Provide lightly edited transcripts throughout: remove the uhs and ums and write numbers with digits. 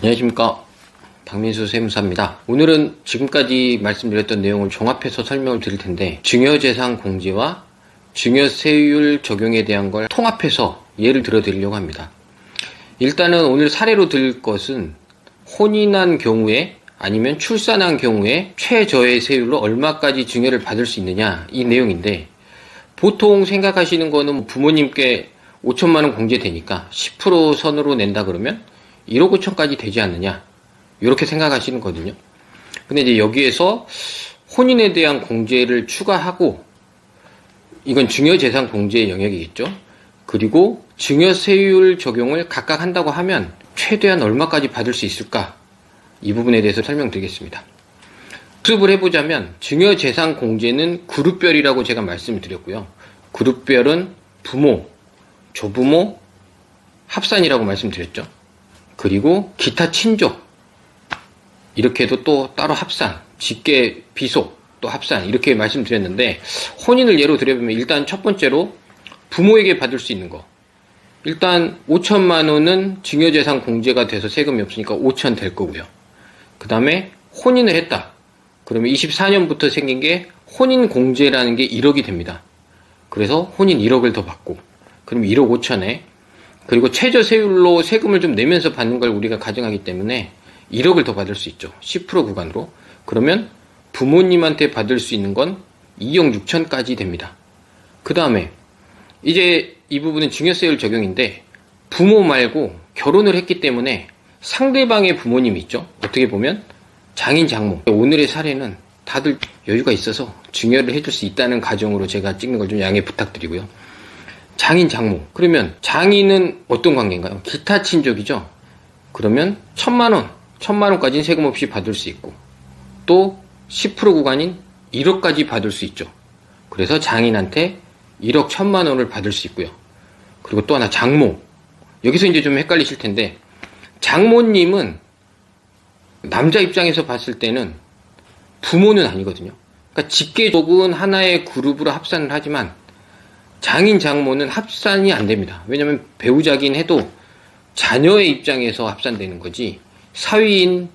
안녕하십니까, 박민수 세무사입니다. 오늘은 지금까지 말씀드렸던 내용을 종합해서 설명을 드릴 텐데, 증여재산 공제와 증여세율 적용에 대한 걸 통합해서 예를 들어 드리려고 합니다. 일단은 오늘 사례로 들 것은 혼인한 경우에 아니면 출산한 경우에 최저의 세율로 얼마까지 증여를 받을 수 있느냐, 이 내용인데, 보통 생각하시는 거는 부모님께 5천만원 공제되니까 10% 선으로 낸다 그러면 1억 5천까지 되지 않느냐, 이렇게 생각하시는 거거든요. 근데 이제 여기에서 혼인에 대한 공제를 추가하고, 이건 증여재산 공제의 영역이겠죠. 그리고 증여세율 적용을 각각 한다고 하면 최대한 얼마까지 받을 수 있을까, 이 부분에 대해서 설명드리겠습니다. 복습을 해보자면, 증여재산 공제는 그룹별이라고 제가 말씀을 드렸고요. 그룹별은 부모, 조부모, 합산이라고 말씀드렸죠. 그리고 기타 친족, 이렇게 해도 또 따로 합산, 직계 비속, 또 합산, 이렇게 말씀드렸는데, 혼인을 예로 들어보면 일단 첫 번째로 부모에게 받을 수 있는 거, 일단 5천만 원은 증여재산 공제가 돼서 세금이 없으니까 5천 될 거고요. 그 다음에 혼인을 했다 그러면 24년부터 생긴 게 혼인공제라는 게 1억이 됩니다. 그래서 혼인 1억을 더 받고, 그럼 1억 5천에, 그리고 최저세율로 세금을 좀 내면서 받는 걸 우리가 가정하기 때문에 1억을 더 받을 수 있죠. 10% 구간으로. 그러면 부모님한테 받을 수 있는 건 2억 6천까지 됩니다. 그 다음에 이제 이 부분은 증여세율 적용인데, 부모 말고 결혼을 했기 때문에 상대방의 부모님이 있죠. 어떻게 보면 장인 장모. 오늘의 사례는 다들 여유가 있어서 증여를 해줄 수 있다는 가정으로 제가 찍는 걸 좀 양해 부탁드리고요. 장인 장모. 그러면 장인은 어떤 관계인가요? 기타 친족이죠. 그러면 1,000만원까지는 세금 없이 받을 수 있고, 또 10% 구간인 1억까지 받을 수 있죠. 그래서 장인한테 1억 1,000만원을 받을 수 있고요. 그리고 또 하나 장모. 여기서 이제 좀 헷갈리실 텐데, 장모님은 남자 입장에서 봤을 때는 부모는 아니거든요. 그러니까 직계족은 하나의 그룹으로 합산을 하지만 장인 장모는 합산이 안 됩니다. 왜냐면 배우자긴 해도 자녀의 입장에서 합산되는 거지, 사위인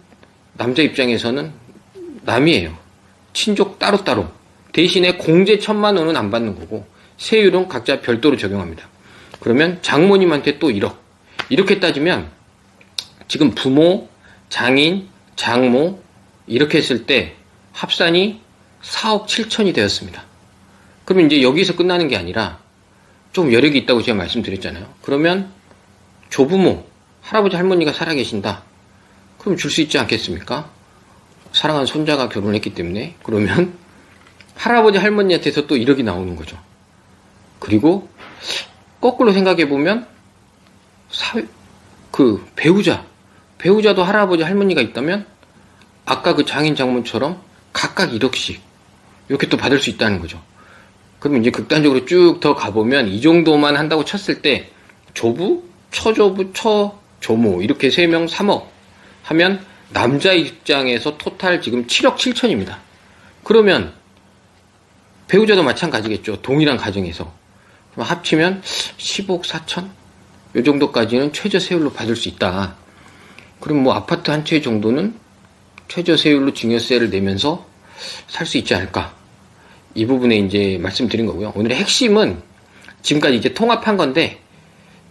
남자 입장에서는 남이에요. 친족 따로따로. 대신에 공제 1,000만원은 안 받는 거고, 세율은 각자 별도로 적용합니다. 그러면 장모님한테 또 1억. 이렇게 따지면 지금 부모, 장인, 장모 이렇게 했을 때 합산이 4억 7천이 되었습니다. 그러면 이제 여기서 끝나는 게 아니라 좀 여력이 있다고 제가 말씀드렸잖아요. 그러면 조부모, 할아버지 할머니가 살아계신다. 그럼 줄 수 있지 않겠습니까? 사랑하는 손자가 결혼했기 때문에. 그러면 할아버지 할머니한테서 또 1억이 나오는 거죠. 그리고 거꾸로 생각해보면 배우자도 할아버지 할머니가 있다면 아까 그 장인 장모처럼 각각 1억씩 이렇게 또 받을 수 있다는 거죠. 그러면 이제 극단적으로 쭉 더 가보면 이 정도만 한다고 쳤을 때 조부, 처조부, 처조모 이렇게 3명 3억 하면 남자 입장에서 토탈 지금 7억 7천입니다. 그러면 배우자도 마찬가지겠죠. 동일한 가정에서. 그럼 합치면 10억 4천? 이 정도까지는 최저세율로 받을 수 있다. 그럼 뭐 아파트 한 채 정도는 최저세율로 증여세를 내면서 살 수 있지 않을까. 이 부분에 이제 말씀드린 거고요. 오늘의 핵심은 지금까지 이제 통합한 건데,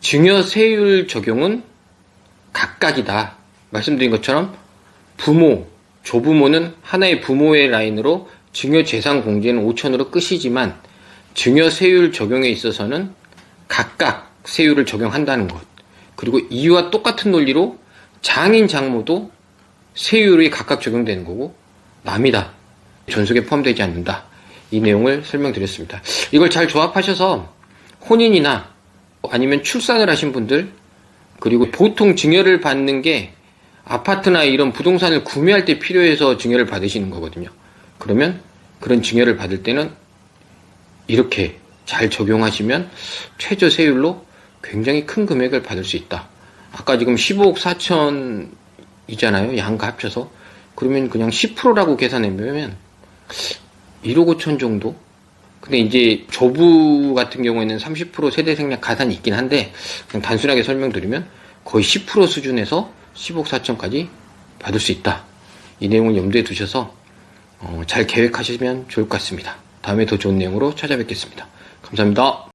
증여세율 적용은 각각이다. 말씀드린 것처럼 부모, 조부모는 하나의 부모의 라인으로 증여재산 공제는 5천으로 끝이지만, 증여세율 적용에 있어서는 각각 세율을 적용한다는 것. 그리고 이와 똑같은 논리로 장인 장모도 세율이 각각 적용되는 거고, 남이다, 존속에 포함되지 않는다. 이 내용을 설명드렸습니다. 이걸 잘 조합하셔서 혼인이나 아니면 출산을 하신 분들, 그리고 보통 증여를 받는 게 아파트나 이런 부동산을 구매할 때 필요해서 증여를 받으시는 거거든요. 그러면 그런 증여를 받을 때는 이렇게 잘 적용하시면 최저 세율로 굉장히 큰 금액을 받을 수 있다. 아까 지금 15억 4천이잖아요. 양가 합쳐서. 그러면 그냥 10%라고 계산해보면 1억 5천 정도? 근데 이제 조부 같은 경우에는 30% 세대 생략 가산이 있긴 한데, 그냥 단순하게 설명드리면 거의 10% 수준에서 10억 4천까지 받을 수 있다. 이 내용을 염두에 두셔서 잘 계획하시면 좋을 것 같습니다. 다음에 더 좋은 내용으로 찾아뵙겠습니다. 감사합니다.